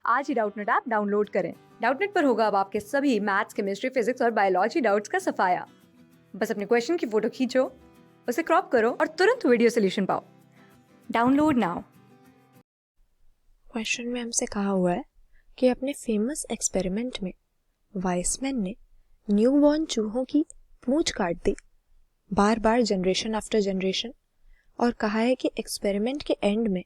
आज ही Doubtnut app download करें। Doubtnut पर होगा अब आपके सभी मैथ्स, केमिस्ट्री, फिजिक्स और बायोलॉजी डाउट्स का सफाया। बस अपने क्वेश्चन की फोटो खींचो, उसे क्रॉप करो और तुरंत वीडियो सोल्यूशन पाओ। Download now. क्वेश्चन में हमसे कहा हुआ है कि अपने फेमस एक्सपेरिमेंट में वाइसमैन ने न्यूबॉर्न चूहों की पूंछ काट दी, बार बार जनरेशन आफ्टर जनरेशन, और कहा है कि एक्सपेरिमेंट के एंड में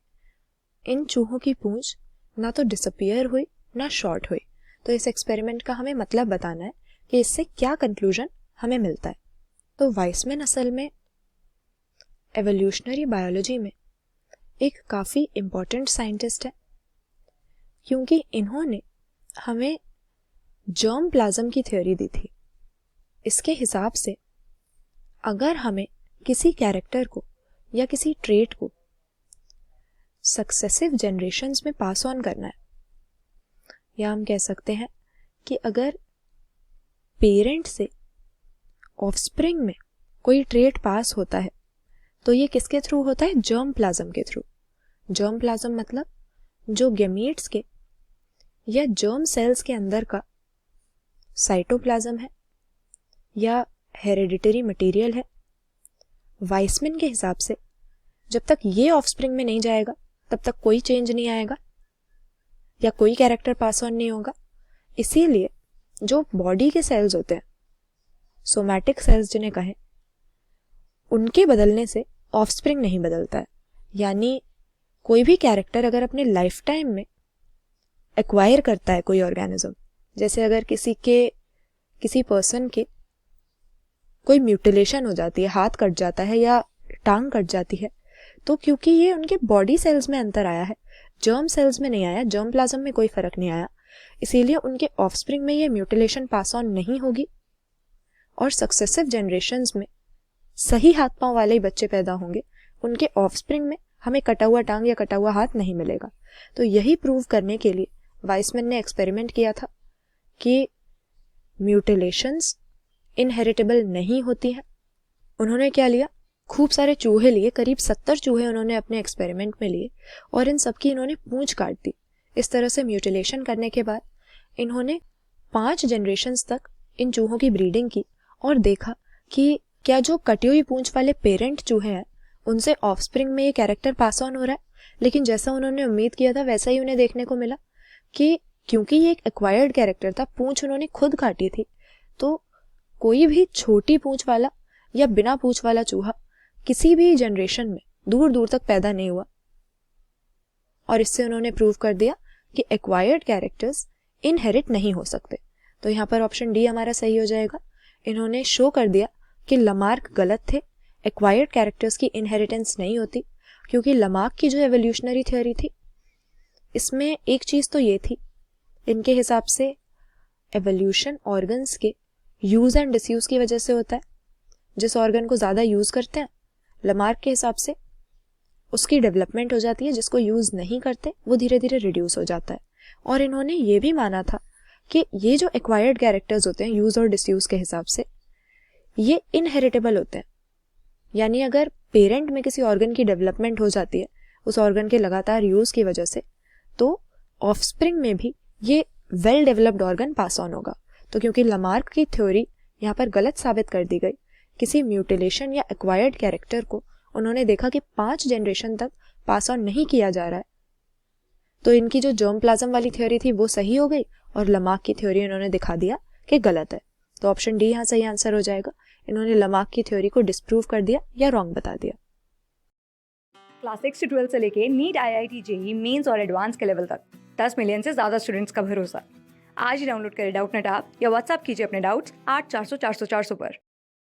इन चूहों की पूंछ ना तो डिसअपियर हुई ना शॉर्ट हुई। तो इस एक्सपेरिमेंट का हमें मतलब बताना है कि इससे क्या कंक्लूजन हमें मिलता है। तो वाइसमैन असल में एवोल्यूशनरी बायोलॉजी में एक काफ़ी इम्पॉर्टेंट साइंटिस्ट है, क्योंकि इन्होंने हमें जर्म प्लाज्म की थ्योरी दी थी। इसके हिसाब से अगर हमें किसी कैरेक्टर को या किसी ट्रेट को सक्सेसिव जनरेशन्स में पास ऑन करना है, या हम कह सकते हैं कि अगर पेरेंट से ऑफस्प्रिंग में कोई ट्रेट पास होता है तो ये किसके थ्रू होता है? जर्म प्लाज्म के थ्रू। जर्म प्लाज्म मतलब जो गैमीट्स के या जर्म सेल्स के अंदर का साइटोप्लाज्म है या हेरेडिटरी मटेरियल है। वाइसमैन के हिसाब से जब तक ये ऑफस्प्रिंग में नहीं जाएगा तब तक कोई चेंज नहीं आएगा या कोई कैरेक्टर पास ऑन नहीं होगा। इसीलिए जो बॉडी के सेल्स होते हैं, सोमैटिक सेल्स जिन्हें कहें, उनके बदलने से ऑफस्प्रिंग नहीं बदलता है। यानी कोई भी कैरेक्टर अगर अपने लाइफ टाइम में एक्वायर करता है कोई ऑर्गेनिज्म, जैसे अगर किसी पर्सन के कोई म्यूटिलेशन हो जाती है, हाथ कट जाता है या टांग कट जाती है, तो क्योंकि ये उनके बॉडी सेल्स में अंतर आया है, जर्म सेल्स में नहीं आया, जर्म प्लाज्म में कोई फर्क नहीं आया, इसीलिए उनके ऑफस्प्रिंग में ये म्यूटिलेशन पास ऑन नहीं होगी और सक्सेसिव जनरेशन्स में सही हाथ पांव वाले ही बच्चे पैदा होंगे। उनके ऑफस्प्रिंग में हमें कटा हुआ टांग या कटा हुआ हाथ नहीं मिलेगा। तो यही प्रूव करने के लिए वाइसमैन ने एक्सपेरिमेंट किया था कि म्यूटिलेशंस इनहेरिटेबल नहीं होती हैं। उन्होंने क्या लिया? खूब सारे चूहे लिए, करीब 70 चूहे उन्होंने अपने एक्सपेरिमेंट में लिए और इन सबकी इन्होंने पूंछ काट दी। इस तरह से म्यूटिलेशन करने के बाद इन्होंने 5 जनरेशन्स तक इन चूहों की ब्रीडिंग की और देखा कि क्या जो कटी हुई पूंछ वाले पेरेंट चूहे हैं उनसे ऑफस्प्रिंग में ये कैरेक्टर पास ऑन हो रहा है। लेकिन जैसा उन्होंने उम्मीद किया था वैसा ही उन्हें देखने को मिला कि क्योंकि ये एक एक्वायर्ड कैरेक्टर था, पूंछ उन्होंने खुद काटी थी, तो कोई भी छोटी पूंछ वाला या बिना पूंछ वाला चूहा किसी भी जनरेशन में दूर दूर तक पैदा नहीं हुआ। और इससे उन्होंने प्रूव कर दिया कि एक्वायर्ड कैरेक्टर्स इनहेरिट नहीं हो सकते। तो यहाँ पर ऑप्शन डी हमारा सही हो जाएगा। इन्होंने शो कर दिया कि लमार्क गलत थे, एक्वायर्ड कैरेक्टर्स की इनहेरिटेंस नहीं होती, क्योंकि लमार्क की जो एवोल्यूशनरी थ्योरी थी इसमें एक चीज़ तो ये थी, इनके हिसाब से एवोल्यूशन ऑर्गन्स के यूज़ एंड डिसयूज़ की वजह से होता है। जिस ऑर्गन को ज़्यादा यूज़ करते हैं, लमार्क के हिसाब से उसकी डेवलपमेंट हो जाती है, जिसको यूज़ नहीं करते वो धीरे धीरे रिड्यूस हो जाता है। और इन्होंने ये भी माना था कि ये जो एक्वायर्ड कैरेक्टर्स होते हैं यूज़ और डिसयूज़ के हिसाब से, ये इनहेरिटेबल होते हैं। यानी अगर पेरेंट में किसी ऑर्गन की डेवलपमेंट हो जाती है उस ऑर्गन के लगातार यूज़ की वजह से, तो ऑफस्प्रिंग में भी ये well developed organ pass on होगा। तो क्योंकि लमार्क की थ्योरी यहाँ पर गलत साबित कर दी गई, किसी म्यूटिलेशन या एक्वायर्ड कैरेक्टर को उन्होंने देखा कि 5 जनरेशन तक पास ऑन नहीं किया जा रहा है, तो इनकी जो जर्म प्लाज्म वाली थ्योरी थी वो सही हो गई और लमार्क की थ्योरी उन्होंने दिखा दिया कि गलत है। तो ऑप्शन डी यहाँ सही आंसर हो जाएगा। इन्होंने लमार्क की थ्योरी को डिस्प्रूव कर दिया या रॉन्ग बता दिया। क्लास 6 से 12 से लेके नीट, IIT, JEE मेंस और एडवांस के लेवल तक 10 मिलियन से ज्यादा स्टूडेंट्स का भरोसा। आज ही डाउनलोड करें डाउटनेट ऐप या व्हाट्सएप कीजिए अपने डाउट्स 8400 400 400 पर।